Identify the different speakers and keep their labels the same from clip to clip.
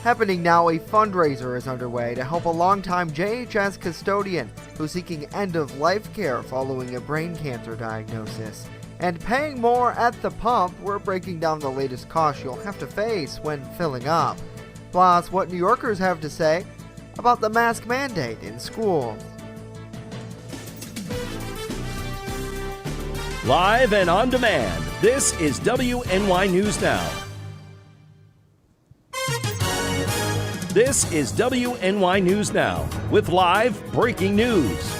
Speaker 1: Happening now, a fundraiser is underway to help a longtime JHS custodian who's seeking end-of-life care following a brain cancer diagnosis. And paying more at the pump, we're breaking down the latest costs you'll have to face when filling up. Plus, what New Yorkers have to say about the mask mandate in schools.
Speaker 2: Live and on demand, this is WNY News Now. This is WNY News Now with live breaking news.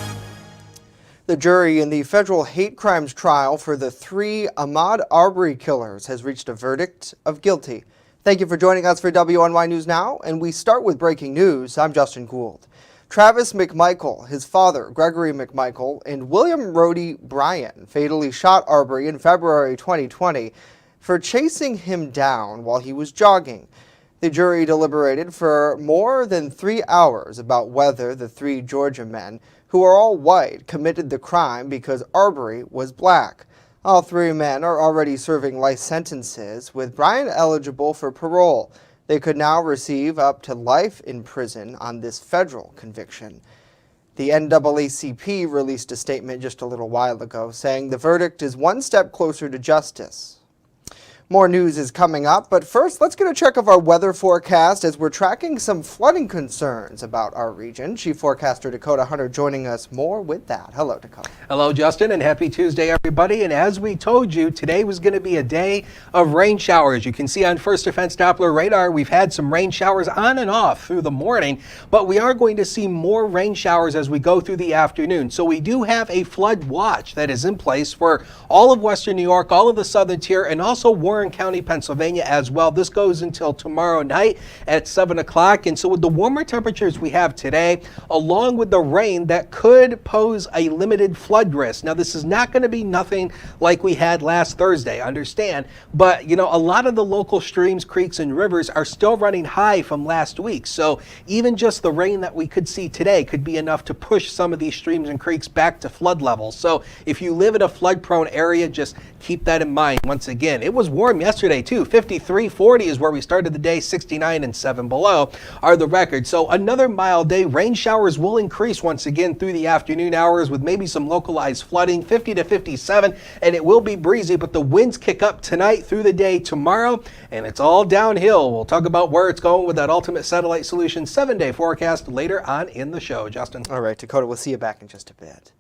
Speaker 1: The jury in the federal hate crimes trial for the 3 Ahmaud Arbery killers has reached a verdict of guilty. Thank you for joining us for WNY News Now, and we start with breaking news. I'm Justin Gould. Travis McMichael, his father, Gregory McMichael, and William Rhodey Bryan fatally shot Arbery in February 2020 for chasing him down while he was jogging. The jury deliberated for more than 3 hours about whether the 3 Georgia men, who are all white, committed the crime because Arbery was black. All 3 men are already serving life sentences, with Bryan eligible for parole. They could now receive up to life in prison on this federal conviction. The NAACP released a statement just a little while ago saying the verdict is one step closer to justice. More news is coming up, but first let's get a check of our weather forecast as we're tracking some flooding concerns about our region. Chief Forecaster Dakota Hunter joining us more with that. Hello, Dakota.
Speaker 3: Hello, Justin, and happy Tuesday, everybody. And as we told you, today was going to be a day of rain showers. You can see on First Defense Doppler radar, we've had some rain showers on and off through the morning, but we are going to see more rain showers as we go through the afternoon. So we do have a flood watch that is in place for all of Western New York, all of the southern tier, and also Warren County, Pennsylvania as well. This goes until tomorrow night at 7 o'clock. And so with the warmer temperatures we have today, along with the rain, that could pose a limited flood risk. Now, this is not going to be nothing like we had last Thursday, understand, but you know, a lot of the local streams, creeks, and rivers are still running high from last week. So even just the rain that we could see today could be enough to push some of these streams and creeks back to flood levels. So if you live in a flood-prone area, just keep that in mind. Once again, it was warm yesterday too. 53, 40 is where we started the day. 69 and 7 below are the records. So another mild day. Rain showers will increase once again through the afternoon hours with maybe some localized flooding. 50 to 57, and it will be breezy, but the winds kick up tonight through the day tomorrow, and it's all downhill. We'll talk about where it's going with that Ultimate Satellite Solution 7-day forecast later on in the show. Justin.
Speaker 1: All right, Dakota, we'll see you back in just a bit.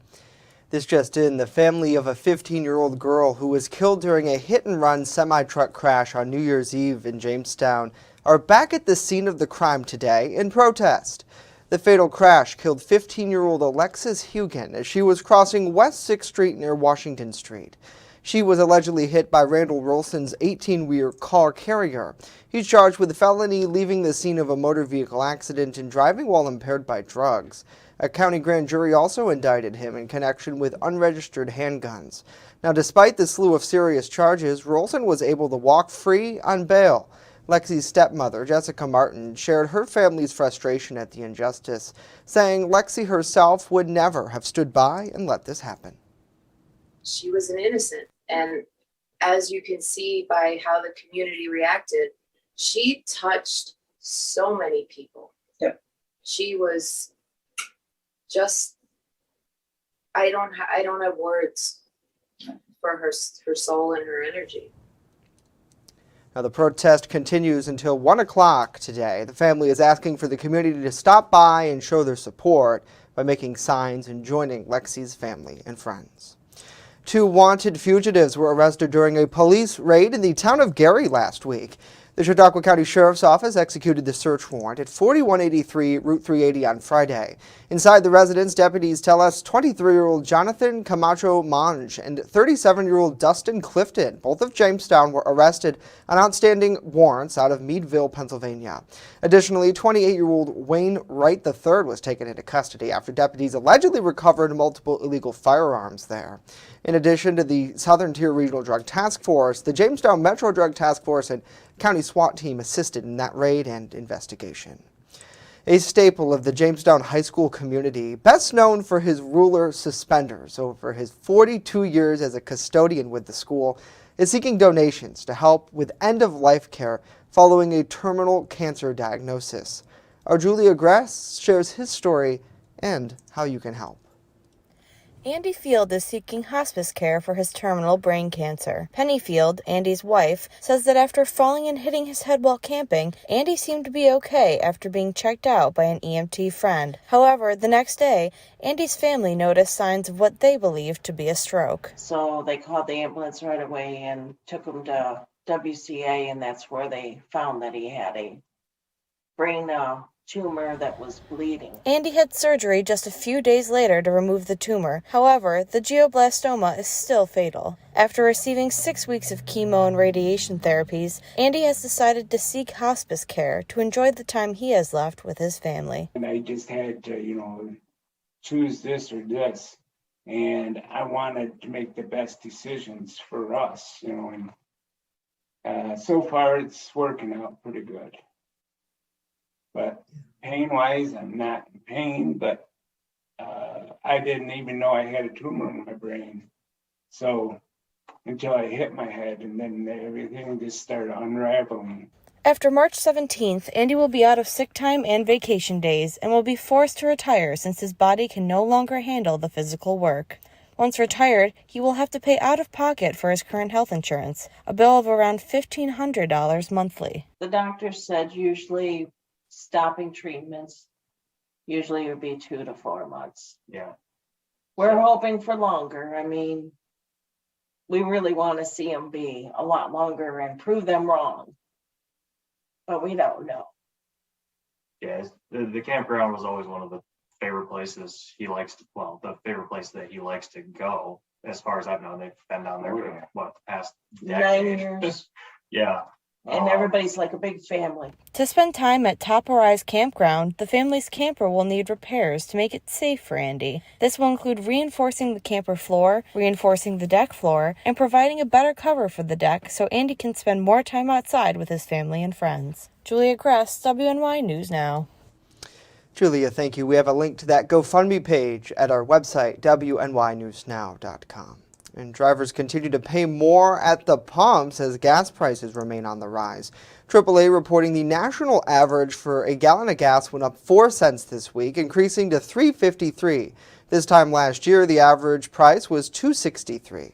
Speaker 1: This just in, the family of a 15-year-old girl who was killed during a hit-and-run semi-truck crash on New Year's Eve in Jamestown are back at the scene of the crime today in protest. The fatal crash killed 15-year-old Alexis Hugan as she was crossing West 6th Street near Washington Street. She was allegedly hit by Randall Rolson's 18-wheel car carrier. He's charged with felony leaving the scene of a motor vehicle accident and driving while impaired by drugs. A county grand jury also indicted him in connection with unregistered handguns. Now, despite the slew of serious charges, Rolson was able to walk free on bail. Lexi's stepmother, Jessica Martin, shared her family's frustration at the injustice, saying Lexi herself would never have stood by and let this happen.
Speaker 4: She was an innocent, and as you can see by how the community reacted, she touched so many people.
Speaker 5: Yep.
Speaker 4: She was just, I don't have words for her soul and her energy.
Speaker 1: Now, the protest continues until 1 o'clock today. The family is asking for the community to stop by and show their support by making signs and joining Lexi's family and friends. 2 wanted fugitives were arrested during a police raid in the town of Gary last week. The Chautauqua County Sheriff's Office executed the search warrant at 4183 Route 380 on Friday. Inside the residence, deputies tell us 23-year-old Jonathan Camacho Monge and 37-year-old Dustin Clifton, both of Jamestown, were arrested on outstanding warrants out of Meadville, Pennsylvania. Additionally, 28-year-old Wayne Wright III was taken into custody after deputies allegedly recovered multiple illegal firearms there. In addition to the Southern Tier Regional Drug Task Force, the Jamestown Metro Drug Task Force and County SWAT team assisted in that raid and investigation. A staple of the Jamestown high school community, best known for his ruler suspenders over his 42 years as a custodian with the school, is seeking donations to help with end-of-life care following a terminal cancer diagnosis. Our Julia Gress shares his story and how you can help.
Speaker 5: Andy Field is seeking hospice care for his terminal brain cancer. Penny Field, Andy's wife, says that after falling and hitting his head while camping, Andy seemed to be okay after being checked out by an EMT friend. However, the next day, Andy's family noticed signs of what they believed to be a stroke.
Speaker 6: So they called the ambulance right away and took him to WCA, and that's where they found that he had a brain tumor that was bleeding.
Speaker 5: Andy had surgery just a few days later to remove the tumor. However, the glioblastoma is still fatal. After receiving 6 weeks of chemo and radiation therapies, Andy has decided to seek hospice care to enjoy the time he has left with his family.
Speaker 7: And I just had to, choose this or this. And I wanted to make the best decisions for us, and so far it's working out pretty good. But pain-wise, I'm not in pain, but I didn't even know I had a tumor in my brain. So until I hit my head, and then everything just started unraveling.
Speaker 5: After March 17th, Andy will be out of sick time and vacation days and will be forced to retire since his body can no longer handle the physical work. Once retired, he will have to pay out of pocket for his current health insurance, a bill of around $1,500 monthly.
Speaker 6: The doctor said usually stopping treatments usually would be 2 to 4 months.
Speaker 7: Yeah.
Speaker 6: We're hoping for longer. I mean, we really want to see him be a lot longer and prove them wrong. But we don't know.
Speaker 8: Yeah, the campground was always one of the favorite places he likes to, the favorite place that he likes to go. As far as I've known, they've been down there for the past decade.
Speaker 6: 9 years.
Speaker 8: Yeah.
Speaker 6: And everybody's like a big family.
Speaker 5: To spend time at Topper Rise Campground, the family's camper will need repairs to make it safe for Andy. This will include reinforcing the camper floor, reinforcing the deck floor, and providing a better cover for the deck so Andy can spend more time outside with his family and friends. Julia Gress, WNY News Now.
Speaker 1: Julia, thank you. We have a link to that GoFundMe page at our website, WNYNewsNow.com. And drivers continue to pay more at the pumps as gas prices remain on the rise. AAA reporting the national average for a gallon of gas went up 4 cents this week, increasing to $3.53. This time last year, the average price was $2.63.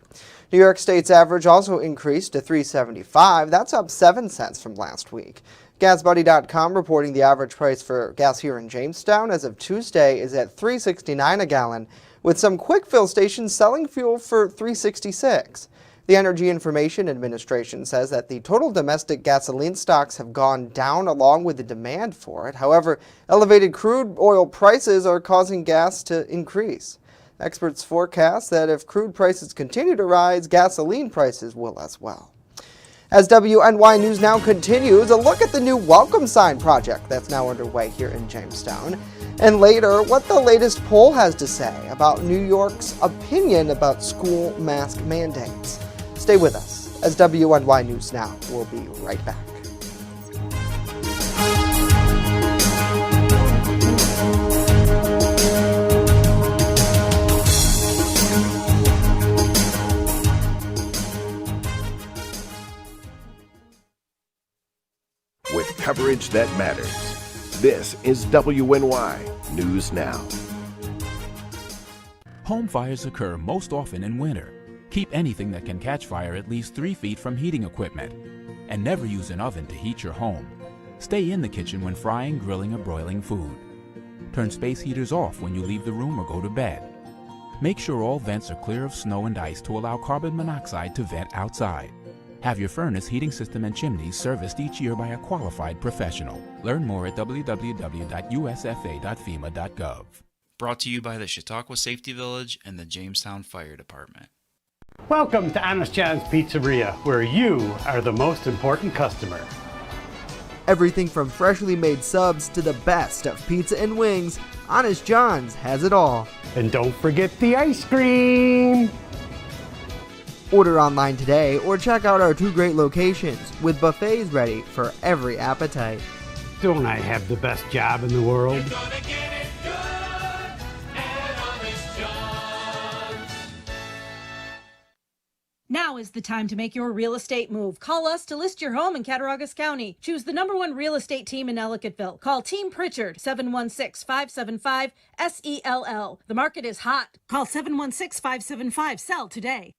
Speaker 1: New York State's average also increased to $3.75. That's up 7 cents from last week. GasBuddy.com reporting the average price for gas here in Jamestown as of Tuesday is at $3.69 a gallon, with some quick fill stations selling fuel for $3.66. The Energy Information Administration says that the total domestic gasoline stocks have gone down along with the demand for it. However, elevated crude oil prices are causing gas to increase. Experts forecast that if crude prices continue to rise, gasoline prices will as well. As WNY News Now continues, a look at the new welcome sign project that's now underway here in Jamestown. And later, what the latest poll has to say about New York's opinion about school mask mandates. Stay with us as WNY News Now will be right back.
Speaker 2: With coverage that matters. This is WNY News Now.
Speaker 9: Home fires occur most often in winter. Keep anything that can catch fire at least 3 feet from heating equipment. And never use an oven to heat your home. Stay in the kitchen when frying, grilling, or broiling food. Turn space heaters off when you leave the room or go to bed. Make sure all vents are clear of snow and ice to allow carbon monoxide to vent outside. Have your furnace, heating system, and chimneys serviced each year by a qualified professional. Learn more at www.usfa.fema.gov.
Speaker 10: Brought to you by the Chautauqua Safety Village and the Jamestown Fire Department.
Speaker 11: Welcome to Honest John's Pizzeria, where you are the most important customer.
Speaker 1: Everything from freshly made subs to the best of pizza and wings, Honest John's has it all.
Speaker 11: And don't forget the ice cream!
Speaker 1: Order online today or check out our 2 great locations with buffets ready for every appetite.
Speaker 11: Don't I have the best job in the world?
Speaker 12: You're gonna get it good at Honest John's.
Speaker 13: Now
Speaker 12: Now is the time to make your real estate move. Call us to list your home in Cattaraugus County. Choose the #1 real estate team in Ellicottville. Call Team Pritchard, 716-575-SELL. The market is hot. Call 716-575-SELL today.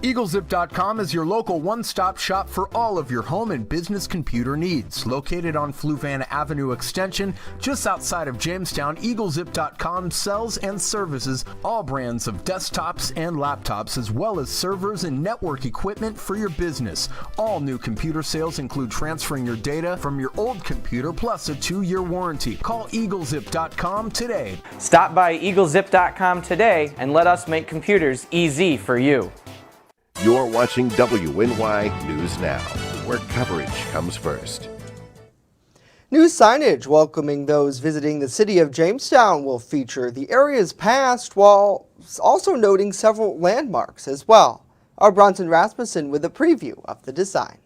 Speaker 13: EagleZip.com is your local one-stop shop for all of your home and business computer needs. Located on Fluvan Avenue Extension, just outside of Jamestown, EagleZip.com sells and services all brands of desktops and laptops, as well as servers and network equipment for your business. All new computer sales include transferring your data from your old computer, plus a 2-year warranty. Call EagleZip.com today.
Speaker 14: Stop by EagleZip.com today and let us make computers easy for you.
Speaker 15: You're watching WNY News Now, where coverage comes first.
Speaker 1: New signage welcoming those visiting the city of Jamestown will feature the area's past, while also noting several landmarks as well. Our Bronson Rasmussen with a preview of the design.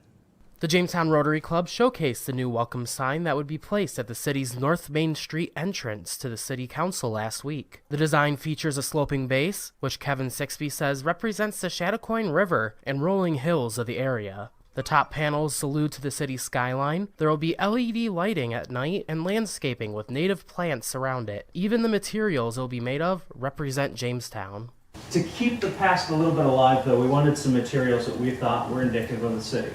Speaker 16: The Jamestown Rotary Club showcased the new welcome sign that would be placed at the city's North Main Street entrance to the City Council last week. The design features a sloping base, which Kevin Sixby says represents the Chautauqua River and rolling hills of the area. The top panels allude to the city's skyline. There will be LED lighting at night and landscaping with native plants around it. Even the materials it will be made of represent Jamestown.
Speaker 17: To keep the past a little bit alive, though, we wanted some materials that we thought were indicative of the city.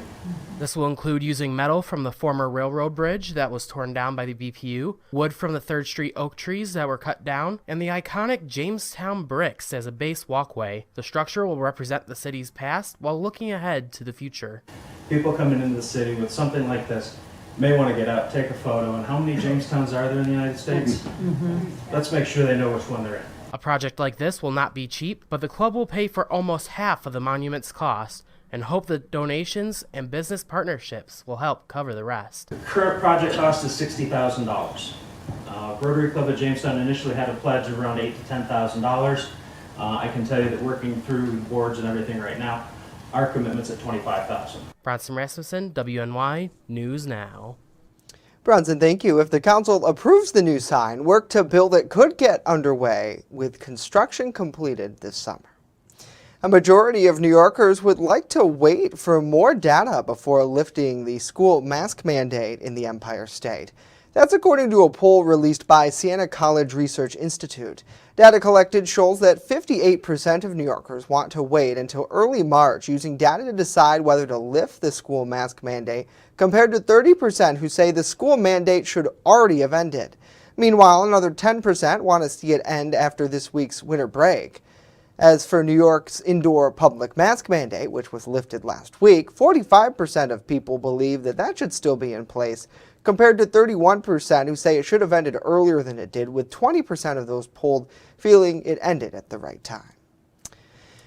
Speaker 16: This will include using metal from the former railroad bridge that was torn down by the BPU, wood from the 3rd Street oak trees that were cut down, and the iconic Jamestown bricks as a base walkway. The structure will represent the city's past while looking ahead to the future.
Speaker 17: People coming into the city with something like this may want to get out, take a photo, and how many Jamestowns are there in the United States? Let's make sure they know which one they're in.
Speaker 16: A project like this will not be cheap, but the club will pay for almost half of the monument's cost and hope that donations and business partnerships will help cover the rest.
Speaker 17: The current project cost is $60,000. Rotary Club of Jamestown initially had a pledge of around $8,000 to $10,000. I can tell you that working through boards and everything right now, our commitment's at $25,000.
Speaker 16: Bronson Rasmussen, WNY News Now.
Speaker 1: Bronson, thank you. If the council approves the new sign, work to build it could get underway with construction completed this summer. A majority of New Yorkers would like to wait for more data before lifting the school mask mandate in the Empire State. That's according to a poll released by Siena College Research Institute. Data collected shows that 58% of New Yorkers want to wait until early March using data to decide whether to lift the school mask mandate, compared to 30% who say the school mandate should already have ended. Meanwhile, another 10% want to see it end after this week's winter break. As for New York's indoor public mask mandate, which was lifted last week, 45% of people believe that should still be in place, compared to 31% who say it should have ended earlier than it did, with 20% of those polled feeling it ended at the right time.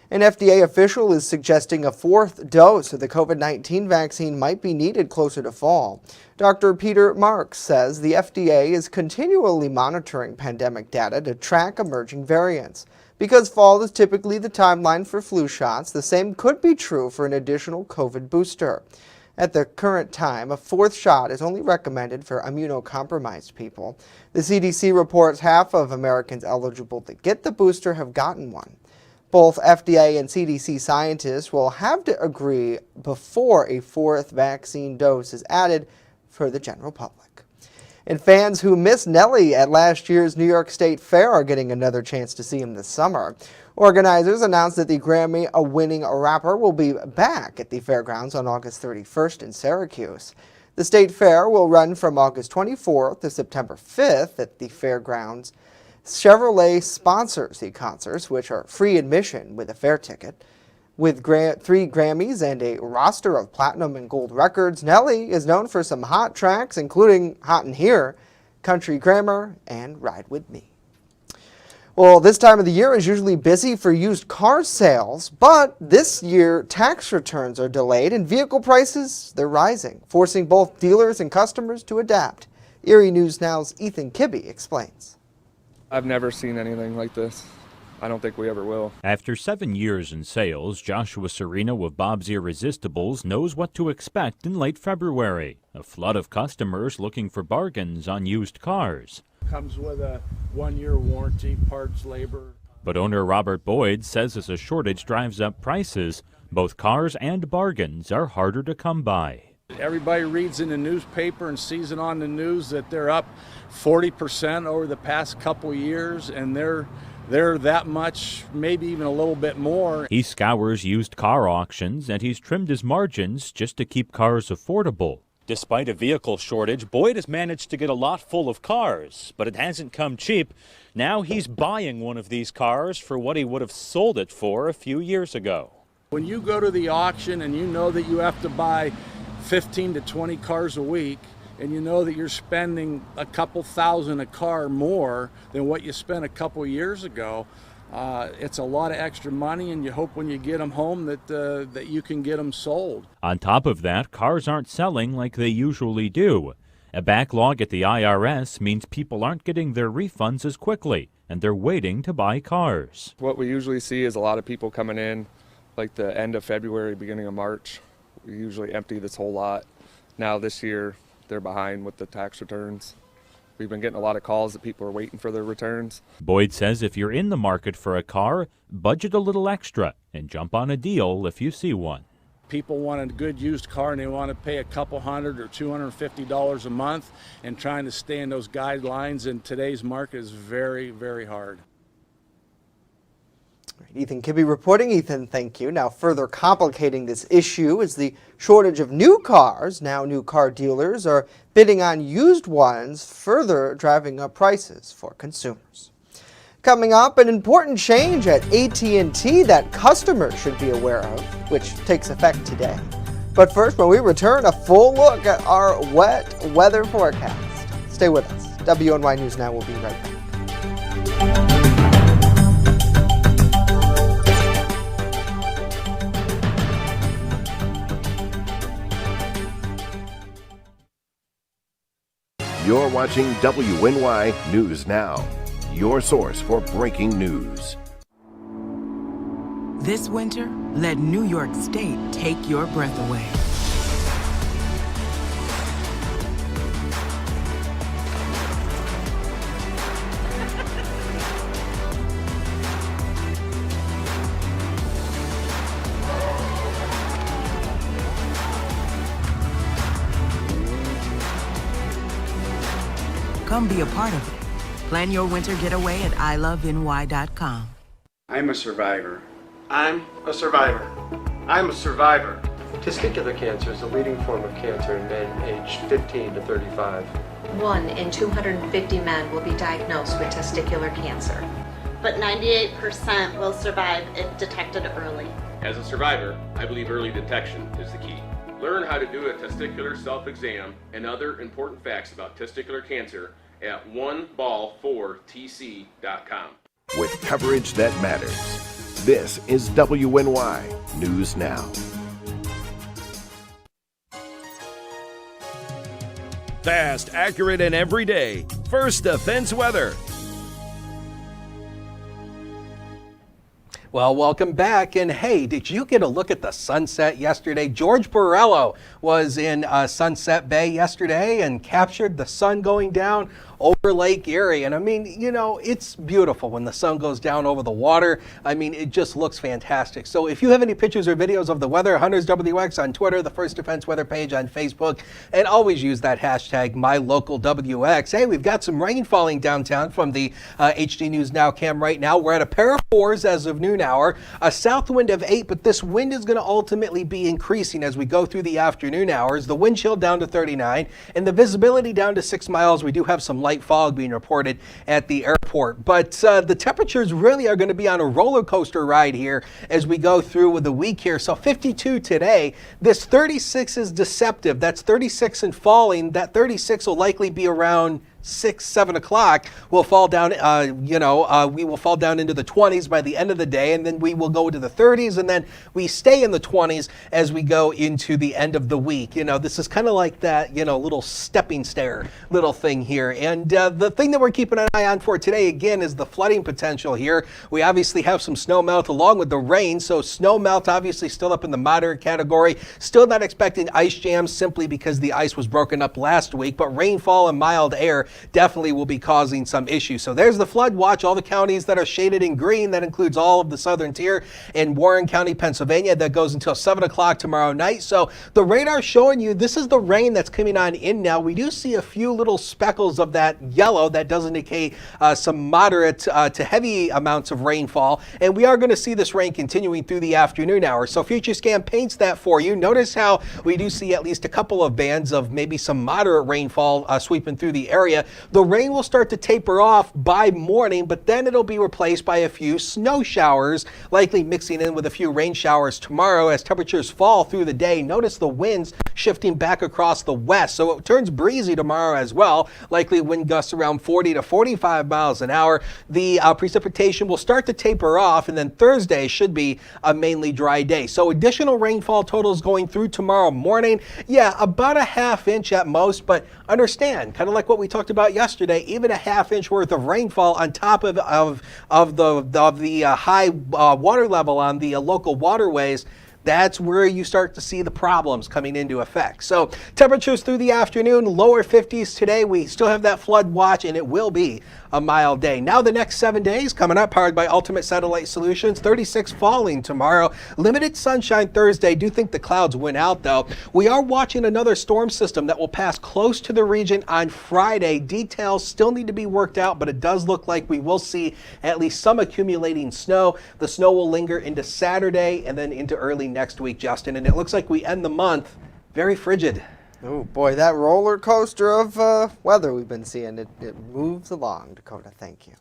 Speaker 1: An FDA official is suggesting a 4th dose of the COVID-19 vaccine might be needed closer to fall. Dr. Peter Marks says the FDA is continually monitoring pandemic data to track emerging variants. Because fall is typically the timeline for flu shots, the same could be true for an additional COVID booster. At the current time, a 4th shot is only recommended for immunocompromised people. The CDC reports half of Americans eligible to get the booster have gotten one. Both FDA and CDC scientists will have to agree before a 4th vaccine dose is added for the general public. And fans who missed Nelly at last year's New York State Fair are getting another chance to see him this summer. Organizers announced that the Grammy-winning rapper will be back at the fairgrounds on August 31st in Syracuse. The State Fair will run from August 24th to September 5th at the fairgrounds. Chevrolet sponsors the concerts, which are free admission with a fair ticket. With 3 Grammys and a roster of platinum and gold records, Nelly is known for some hot tracks, including Hot in Here, Country Grammar, and Ride With Me. Well, this time of the year is usually busy for used car sales, but this year tax returns are delayed and vehicle prices, they're rising, forcing both dealers and customers to adapt. Erie News Now's Ethan Kibbe explains.
Speaker 18: I've never seen anything like this. I don't think we ever will.
Speaker 19: After 7 years in sales, Joshua Serino of Bob's Irresistibles knows what to expect in late February. A flood of customers looking for bargains on used cars.
Speaker 20: Comes with a 1-year warranty, parts, labor.
Speaker 19: But owner Robert Boyd says as a shortage drives up prices, both cars and bargains are harder to come by.
Speaker 20: Everybody reads in the newspaper and sees it on the news that they're up 40% over the past couple years, and they're that much, maybe even a little bit more.
Speaker 19: He scours used car auctions, and he's trimmed his margins just to keep cars affordable.
Speaker 21: Despite a vehicle shortage, Boyd has managed to get a lot full of cars, but it hasn't come cheap. Now he's buying one of these cars for what he would have sold it for a few years ago.
Speaker 20: When you go to the auction and you know that you have to buy 15 to 20 cars a week, and you know that you're spending a couple thousand a car more than what you spent a couple years ago, it's a lot of extra money, and you hope when you get them home that you can get them sold.
Speaker 19: On top of that, cars aren't selling like they usually do. A backlog at the IRS means people aren't getting their refunds as quickly, and they're waiting to buy cars.
Speaker 18: What we usually see is a lot of people coming in like the end of February, beginning of March. We usually empty this whole lot. Now this year, they're behind with the tax returns. We've been getting a lot of calls that people are waiting for their returns.
Speaker 19: Boyd says if you're in the market for a car, budget a little extra and jump on a deal if you see one.
Speaker 20: People want a good used car and they want to pay a couple $100 or $250 a month, and trying to stay in those guidelines in today's market is very, very hard.
Speaker 1: Ethan Kibbe reporting. Ethan, thank you. Now, further complicating this issue is the shortage of new cars. Now, new car dealers are bidding on used ones, further driving up prices for consumers. Coming up, an important change at AT&T that customers should be aware of, which takes effect today. But first, when we return, a full look at our wet weather forecast. Stay with us. WNY News Now will be right back.
Speaker 15: You're watching WNY News Now, your source for breaking news.
Speaker 22: This winter, let New York State take your breath away. Come be a part of it. Plan your winter getaway at iloveny.com.
Speaker 23: I'm a survivor. I'm a survivor. I'm a survivor.
Speaker 24: Testicular cancer is the leading form of cancer in men aged 15 to 35.
Speaker 25: 1 in 250 men will be diagnosed with testicular cancer.
Speaker 26: But 98% will survive if detected early.
Speaker 27: As a survivor, I believe early detection is the key. Learn how to do a testicular self-exam and other important facts about testicular cancer at oneball4tc.com.
Speaker 15: With coverage that matters, this is WNY News Now.
Speaker 2: Fast, accurate, and everyday. First Defense Weather.
Speaker 3: Well, welcome back. And hey, did you get a look at the sunset yesterday? George Borello was in Sunset Bay yesterday and captured the sun going down over Lake Erie. And I mean, you know, it's beautiful when the sun goes down over the water. I mean, it just looks fantastic. So if you have any pictures or videos of the weather, Hunters WX on Twitter, the First Defense Weather page on Facebook, and always use that hashtag MyLocalWX. Hey, we've got some rain falling downtown from the HD News Now cam right now. We're at a pair of 4s as of noon hour, a south wind of 8, but this wind is going to ultimately be increasing as we go through the afternoon hours. The wind chill down to 39 and the visibility down to 6 miles. We do have some light fog being reported at the airport, but the temperatures really are going to be on a roller coaster ride here as we go through with the week here. So 52 today. This 36 is deceptive. That's 36 and falling. That 36 will likely be around 6-7 o'clock. We'll fall down, we will fall down into the 20s by the end of the day, and then we will go to the 30s, and then we stay in the 20s as we go into the end of the week. You know, this is kind of like that, little stepping stair little thing here. And the thing that we're keeping an eye on for today, again, is the flooding potential here. We obviously have some snow melt along with the rain, so snow melt obviously still up in the moderate category. Still not expecting ice jams simply because the ice was broken up last week, but rainfall and mild air definitely will be causing some issues. So there's the flood watch. All the counties that are shaded in green, that includes all of the southern tier in Warren County, Pennsylvania. That goes until 7 o'clock tomorrow night. So the radar showing you this is the rain that's coming on in now. We do see a few little speckles of that yellow that does indicate some moderate to heavy amounts of rainfall. And we are going to see this rain continuing through the afternoon hours. So Future Scan paints that for you. Notice how we do see at least a couple of bands of maybe some moderate rainfall sweeping through the area. The rain will start to taper off by morning, but then it'll be replaced by a few snow showers, likely mixing in with a few rain showers tomorrow as temperatures fall through the day. Notice the winds shifting back across the west, so it turns breezy tomorrow as well. Likely wind gusts around 40 to 45 miles an hour. The precipitation will start to taper off, and then Thursday should be a mainly dry day. So additional rainfall totals going through tomorrow morning. Yeah, about a half inch at most, but understand, kind of like what we talked about yesterday, even a half inch worth of rainfall on top of the high water level on the local waterways. That's where you start to see the problems coming into effect. So temperatures through the afternoon, lower 50s today. We still have that flood watch, and it will be a mild day. Now the next 7 days coming up, powered by Ultimate Satellite Solutions. 36 falling tomorrow. Limited sunshine Thursday. Do think the clouds win out though. We are watching another storm system that will pass close to the region on Friday. Details still need to be worked out, but it does look like we will see at least some accumulating snow. The snow will linger into Saturday and then into early next week, Justin. And it looks like we end the month very frigid.
Speaker 1: Oh boy, that roller coaster of weather we've been seeing, it moves along. Dakota, thank you.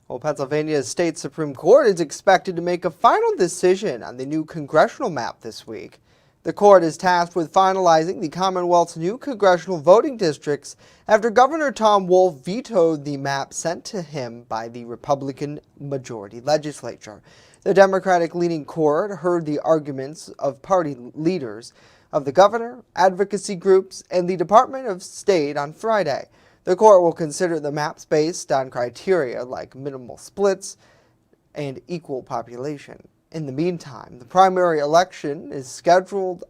Speaker 1: Well, Pennsylvania's state Supreme Court is expected to make a final decision on the new congressional map this week. The court is tasked with finalizing the Commonwealth's new congressional voting districts after Governor Tom Wolf vetoed the map sent to him by the Republican majority legislature. The Democratic-leaning court heard the arguments of party leaders of the governor, advocacy groups, and the Department of State on Friday. The court will consider the maps based on criteria like minimal splits and equal population. In the meantime, the primary election is scheduled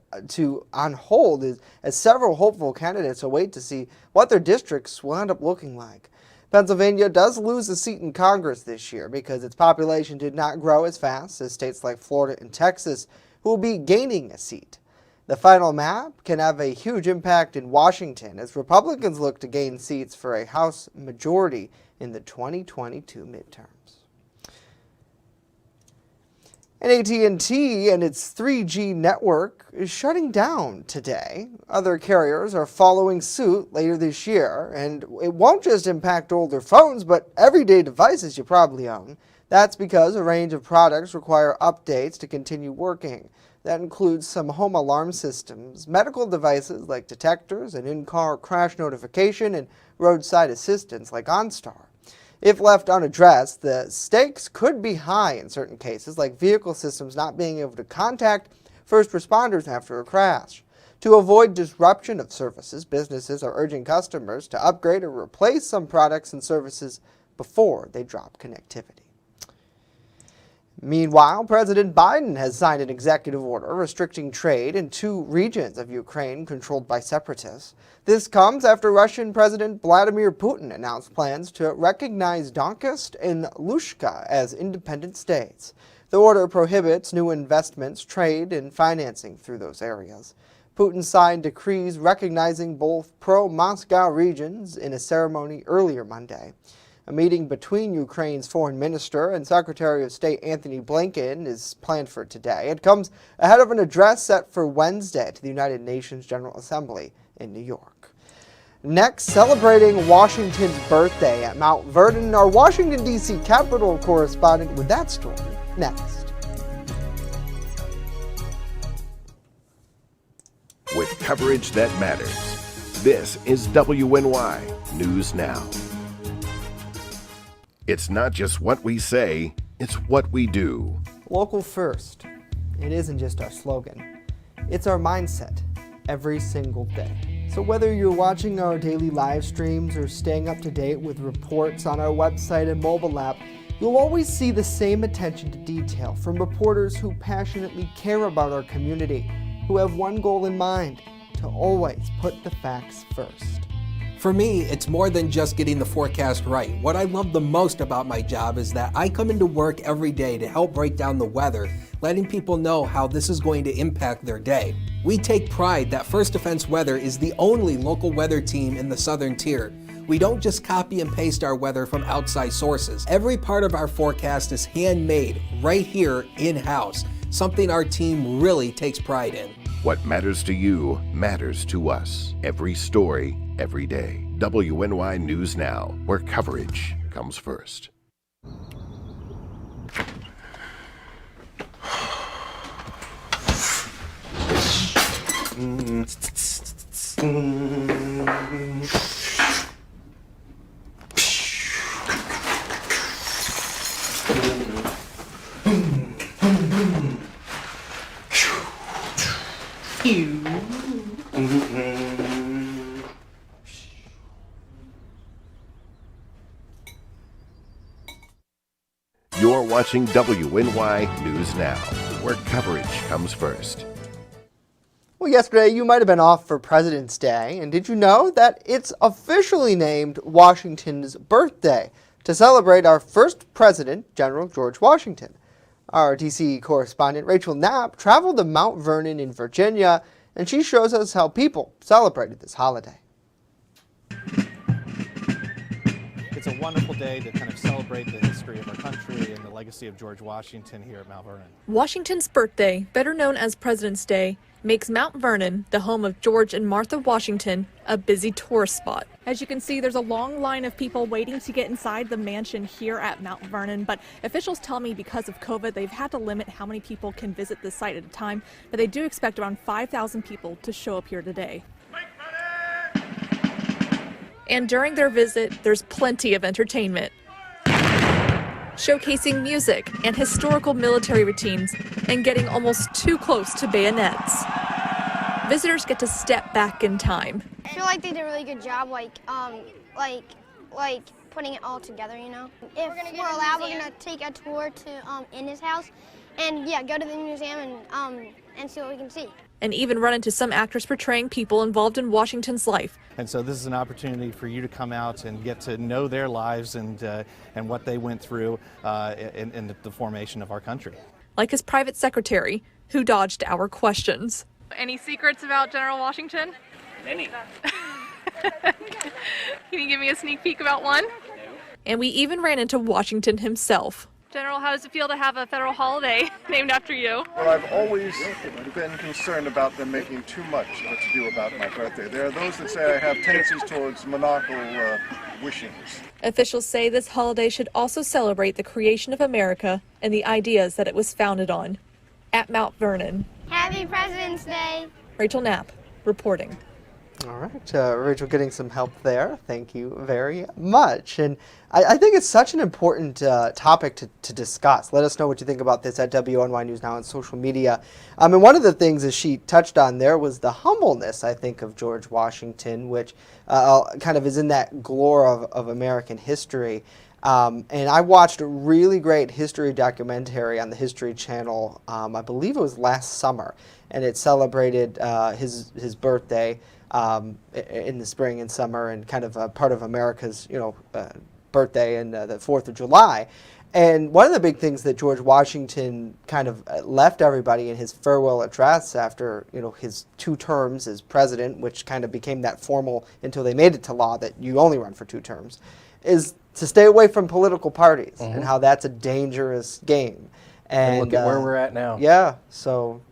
Speaker 1: on hold as several hopeful candidates await to see what their districts will end up looking like. Pennsylvania does lose a seat in Congress this year because its population did not grow as fast as states like Florida and Texas, who will be gaining a seat. The final map can have a huge impact in Washington as Republicans look to gain seats for a House majority in the 2022 midterms. And AT&T and its 3G network is shutting down today. Other carriers are following suit later this year, and it won't just impact older phones, but everyday devices you probably own. That's because a range of products require updates to continue working. That includes some home alarm systems, medical devices like detectors, and in-car crash notification, and roadside assistance like OnStar. If left unaddressed, the stakes could be high in certain cases, like vehicle systems not being able to contact first responders after a crash. To avoid disruption of services, businesses are urging customers to upgrade or replace some products and services before they drop connectivity. Meanwhile, President Biden has signed an executive order restricting trade in 2 regions of Ukraine controlled by separatists. This comes after Russian President Vladimir Putin announced plans to recognize Donetsk and Luhansk as independent states. The order prohibits new investments, trade, and financing through those areas. Putin signed decrees recognizing both pro-Moscow regions in a ceremony earlier Monday. A meeting between Ukraine's foreign minister and Secretary of State Antony Blinken is planned for today. It comes ahead of an address set for Wednesday to the United Nations General Assembly in New York. Next, celebrating Washington's birthday at Mount Vernon, our Washington, D.C. Capitol correspondent with that story next.
Speaker 15: With coverage that matters, this is WNY News Now. It's not just what we say, it's what we do.
Speaker 1: Local first. It isn't just our slogan. It's our mindset every single day. So whether you're watching our daily live streams or staying up to date with reports on our website and mobile app, you'll always see the same attention to detail from reporters who passionately care about our community, who have one goal in mind: to always put the facts first.
Speaker 3: For me, it's more than just getting the forecast right. What I love the most about my job is that I come into work every day to help break down the weather, letting people know how this is going to impact their day. We take pride that First Defense Weather is the only local weather team in the Southern Tier. We don't just copy and paste our weather from outside sources. Every part of our forecast is handmade right here in-house, something our team really takes pride in.
Speaker 15: What matters to you matters to us. Every story, every day. WNY News Now, where coverage comes first. You're watching WNY News Now, where coverage comes first.
Speaker 1: Well, yesterday you might have been off for President's Day, and did you know that it's officially named Washington's birthday to celebrate our first president, General George Washington? Our DC correspondent Rachel Knapp traveled to Mount Vernon in Virginia, and she shows us how people celebrated this holiday.
Speaker 4: It's a wonderful day to kind of celebrate the history of our country and the legacy of George Washington here at Mount Vernon.
Speaker 5: Washington's birthday, better known as President's Day, makes Mount Vernon, the home of George and Martha Washington, a busy tourist spot.
Speaker 6: As you can see, there's a long line of people waiting to get inside the mansion here at Mount Vernon, but officials tell me because of COVID, they've had to limit how many people can visit the site at a time, but they do expect around 5,000 people to show up here today. And during their visit, there's plenty of entertainment, showcasing music and historical military routines and getting almost too close to bayonets. Visitors get to step back in time.
Speaker 7: I feel like they did a really good job, like putting it all together, you know. If we're allowed, we're gonna take a tour to in his house, and yeah, go to the museum and see what we can see.
Speaker 5: And even run into some actors portraying people involved in Washington's life.
Speaker 4: And so this is an opportunity for you to come out and get to know their lives and what they went through in the formation of our country.
Speaker 5: Like his private secretary, who dodged our questions.
Speaker 6: Any secrets about General Washington?
Speaker 4: Many.
Speaker 6: Can you give me a sneak peek about one?
Speaker 5: And we even ran into Washington himself.
Speaker 6: General, how does it feel to have a federal holiday named after you?
Speaker 8: Well, I've always been concerned about them making too much of a to-do about my birthday. There are those that say I have tendencies towards maniacal wishings.
Speaker 5: Officials say this holiday should also celebrate the creation of America and the ideas that it was founded on. At Mount Vernon.
Speaker 7: Happy President's Day!
Speaker 5: Rachel Knapp, reporting.
Speaker 1: All right, Rachel getting some help there. Thank you very much. And I think it's such an important topic to discuss. Let us know what you think about this at WNY News Now on social media. And one of the things that she touched on there was the humbleness, I think, of George Washington, which kind of is in that glory of American history. And I watched a really great history documentary on the History Channel, I believe it was last summer, and it celebrated his birthday in the spring and summer, and kind of a part of America's birthday and the 4th of July. And one of the big things that George Washington kind of left everybody in his farewell address after his 2 terms as president, which kind of became that formal until they made it to law that you only run for 2 terms, is to stay away from political parties and how that's a dangerous game.
Speaker 3: And look at where we're at now.
Speaker 1: Yeah, so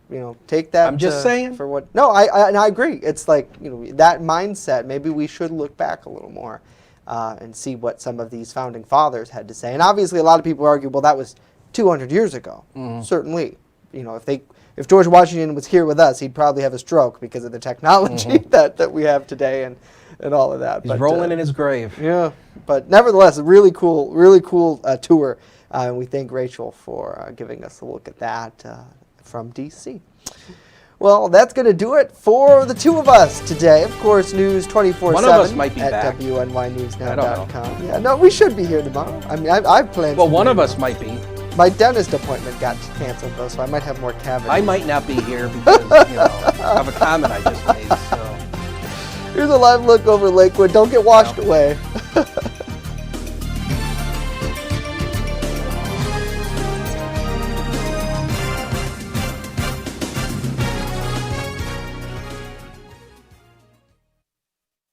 Speaker 1: take that.
Speaker 3: I'm just saying.
Speaker 1: For what? No, I agree. It's like that mindset. Maybe we should look back a little more and see what some of these founding fathers had to say. And obviously, a lot of people argue, well, that was 200 years ago. Certainly, if George Washington was here with us, he'd probably have a stroke because of the technology that we have today and all of that.
Speaker 3: He's rolling in his grave.
Speaker 1: Yeah, but nevertheless, a really cool tour. And we thank Rachel for giving us a look at that from DC. Well, that's going to do it for the 2 of us today. Of course, news 24/7
Speaker 3: One of us might be
Speaker 1: at
Speaker 3: back.
Speaker 1: WNYNewsNow.com. Yeah, no, we should be here tomorrow. I mean, I've planned.
Speaker 3: Well, one of us might be.
Speaker 1: My dentist appointment got canceled though, so I might have more cavities.
Speaker 3: I might not be here because of a comment I just made. So.
Speaker 1: Here's a live look over Lakewood. Don't get washed away.